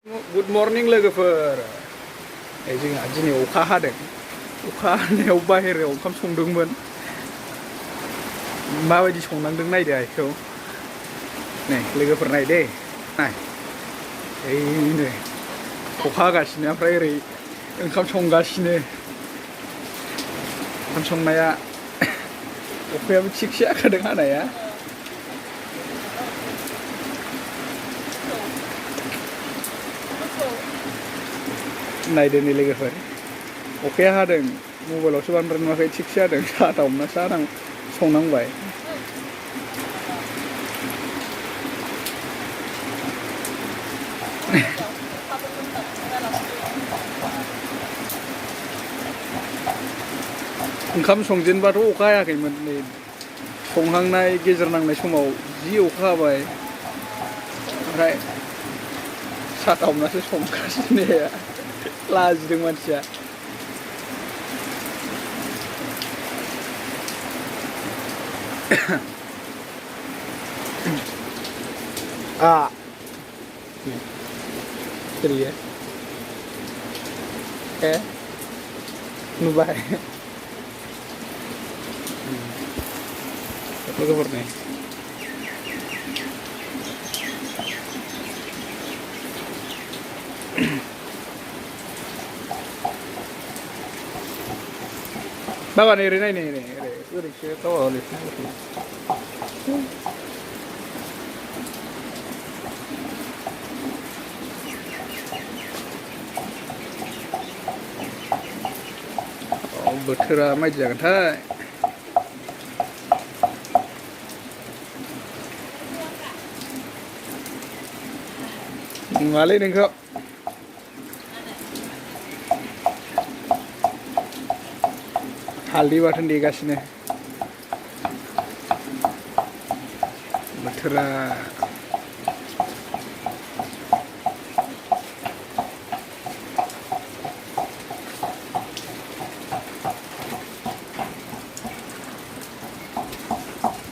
good morning लोगोफोर जोंहा दिनै अखा हादों अखा हानायाव बाहेरायाव ओंखाम संदोंमोन माबायदि संनांदों नायदो आइखौ नै लोगोफोर नायदे नाय ओइनो अखा हागासिनो ओमफ्राय ओरै ओंखाम संगासिनो ओंखाम संनाया अखायाबो थिगसे हाखादों हानाया नायदो नै लोगोफोर अखाया हादों मबाइलावसो बांद्राय नुवाखै थिगसे हादों साथा हमनासो संनांबाय ओंखाम संजेनबाथ' अखा हायाखैमोन नै संहांनाय गेजेर नांनाय समाव जि अखा हाबाय ओमफ्राय साथा हमनासो संगासिनो लाजिदों मानसिया सोलियो नुबाय लोगोफोरनि बाबा नै ओरै नायनै ओरैसो गावहा लिरनांगौ बोथोरा मायदि जागोनथाय नुवालै नोंखौ हालदै बाथोन देगासिनो बोथोरा